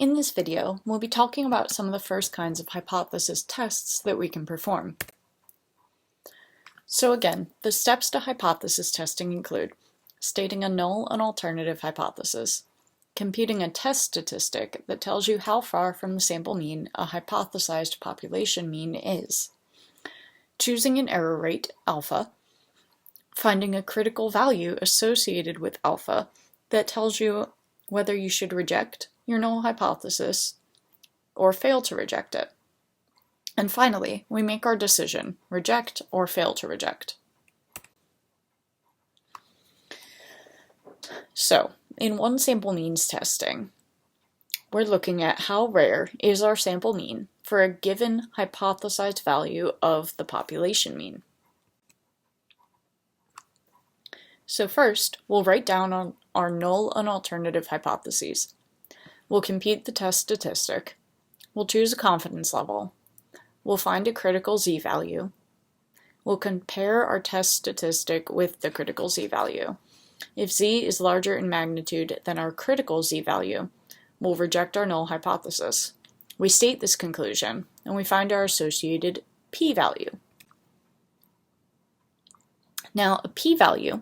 In this video, we'll be talking about some of the first kinds of hypothesis tests that we can perform. So again, the steps to hypothesis testing include stating a null and alternative hypothesis, computing a test statistic that tells you how far from the sample mean a hypothesized population mean is, choosing an error rate, alpha, finding a critical value associated with alpha that tells you whether you should reject your null hypothesis or fail to reject it. And finally, we make our decision, reject or fail to reject. So, in one sample means testing, we're looking at how rare is our sample mean for a given hypothesized value of the population mean. So first, we'll write down our null and alternative hypotheses. We'll compute the test statistic. We'll choose a confidence level. We'll find a critical z-value. We'll compare our test statistic with the critical z-value. If z is larger in magnitude than our critical z-value, we'll reject our null hypothesis. We state this conclusion, and we find our associated p-value. Now, a p-value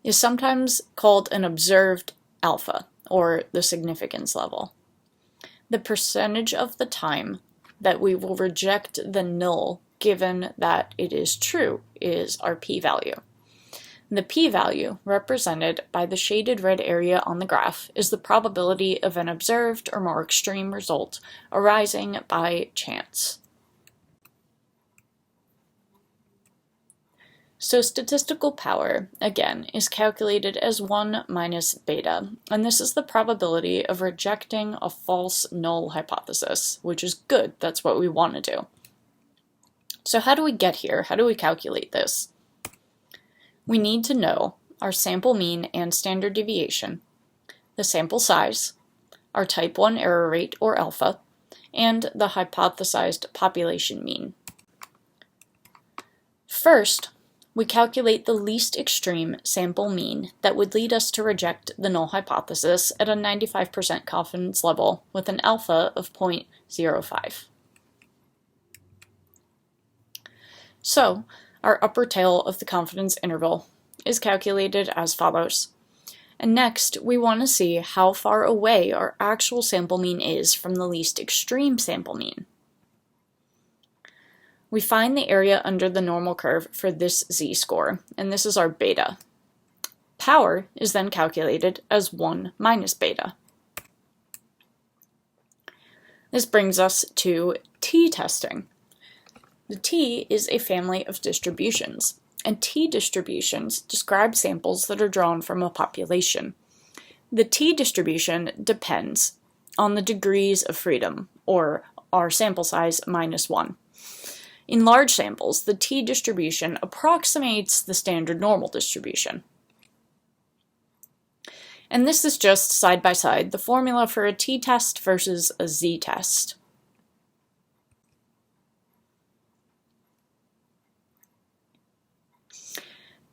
is sometimes called an observed alpha, or the significance level. The percentage of the time that we will reject the null given that it is true is our p-value. The p-value, represented by the shaded red area on the graph, is the probability of an observed or more extreme result arising by chance. So statistical power, again, is calculated as 1 minus beta, and this is the probability of rejecting a false null hypothesis, which is good, that's what we want to do. So how do we get here? How do we calculate this? We need to know our sample mean and standard deviation, the sample size, our type 1 error rate, or alpha, and the hypothesized population mean. First, we calculate the least extreme sample mean that would lead us to reject the null hypothesis at a 95% confidence level with an alpha of 0.05. So, our upper tail of the confidence interval is calculated as follows. And next, we want to see how far away our actual sample mean is from the least extreme sample mean. We find the area under the normal curve for this z-score, and this is our beta. Power is then calculated as 1 minus beta. This brings us to t-testing. The t is a family of distributions, and t-distributions describe samples that are drawn from a population. The t-distribution depends on the degrees of freedom, or our sample size minus 1. In large samples, the t-distribution approximates the standard normal distribution. And this is just side by side the formula for a t-test versus a z-test.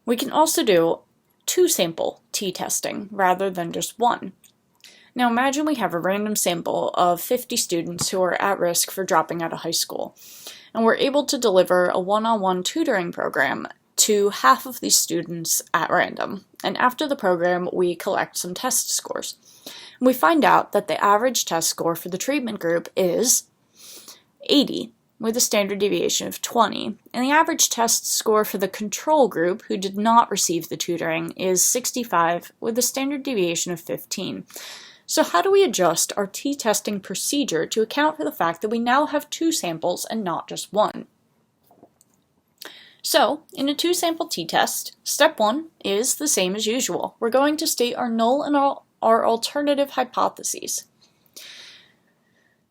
We can also do two-sample t-testing rather than just one. Now imagine we have a random sample of 50 students who are at risk for dropping out of high school, and we're able to deliver a one-on-one tutoring program to half of these students at random. And after the program, we collect some test scores. And we find out that the average test score for the treatment group is 80, with a standard deviation of 20, and the average test score for the control group, who did not receive the tutoring, is 65, with a standard deviation of 15. So how do we adjust our t-testing procedure to account for the fact that we now have two samples and not just one? So, in a two-sample t-test, step 1 is the same as usual. We're going to state our null and our alternative hypotheses.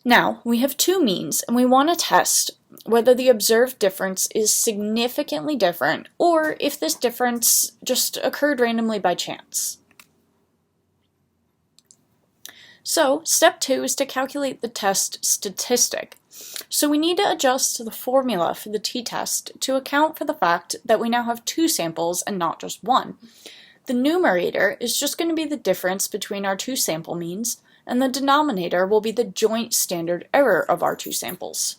Now, we have two means, and we want to test whether the observed difference is significantly different, or if this difference just occurred randomly by chance. So, step 2 is to calculate the test statistic. So we need to adjust the formula for the t-test to account for the fact that we now have two samples and not just one. The numerator is just going to be the difference between our two sample means, and the denominator will be the joint standard error of our two samples.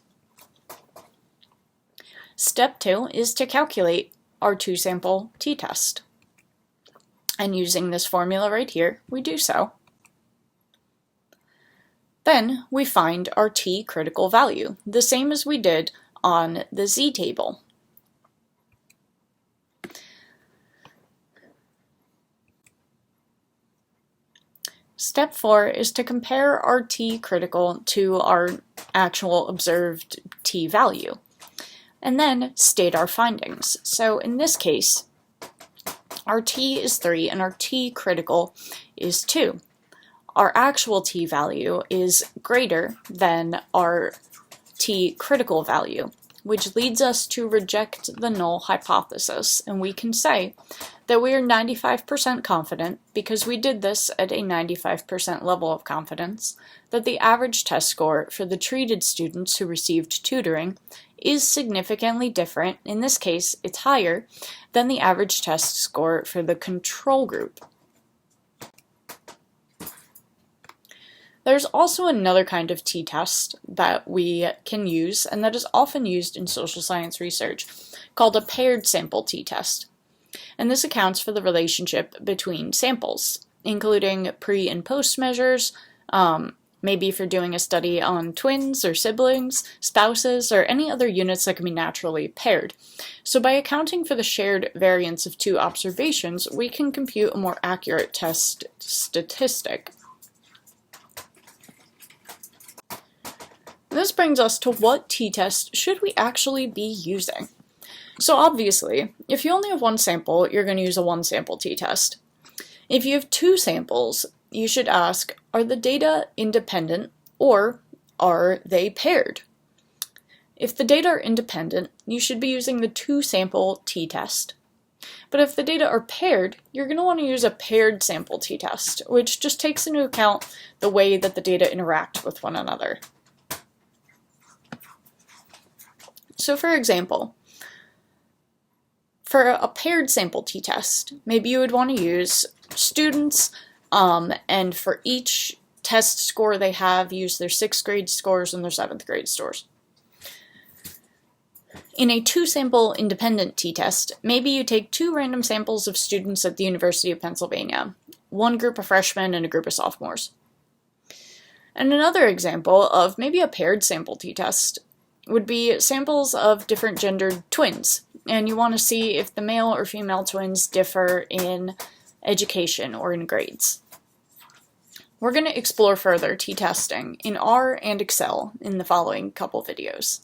Step 2 is to calculate our two-sample t-test. And using this formula right here, we do so. Then we find our t-critical value, the same as we did on the z-table. Step 4 is to compare our t-critical to our actual observed t-value, and then state our findings. So in this case, our t is 3 and our t-critical is 2. Our actual t-value is greater than our t-critical value, which leads us to reject the null hypothesis, and we can say that we are 95% confident, because we did this at a 95% level of confidence, that the average test score for the treated students who received tutoring is significantly different, in this case it's higher, than the average test score for the control group. There's also another kind of t-test that we can use, and that is often used in social science research, called a paired sample t-test. And this accounts for the relationship between samples, including pre- and post measures, maybe if you're doing a study on twins or siblings, spouses, or any other units that can be naturally paired. So by accounting for the shared variance of two observations, we can compute a more accurate test statistic. This brings us to what t-test should we actually be using? So obviously, if you only have one sample, you're going to use a one-sample t-test. If you have two samples, you should ask, are the data independent or are they paired? If the data are independent, you should be using the two-sample t-test. But if the data are paired, you're going to want to use a paired sample t-test, which just takes into account the way that the data interact with one another. So for example, for a paired sample t-test, maybe you would want to use students, and for each test score they have, use their 6th grade scores and their 7th grade scores. In a two-sample independent t-test, maybe you take two random samples of students at the University of Pennsylvania, one group of freshmen and a group of sophomores. And another example of maybe a paired sample t-test would be samples of different gendered twins, and you want to see if the male or female twins differ in education or in grades. We're going to explore further t-testing in R and Excel in the following couple videos.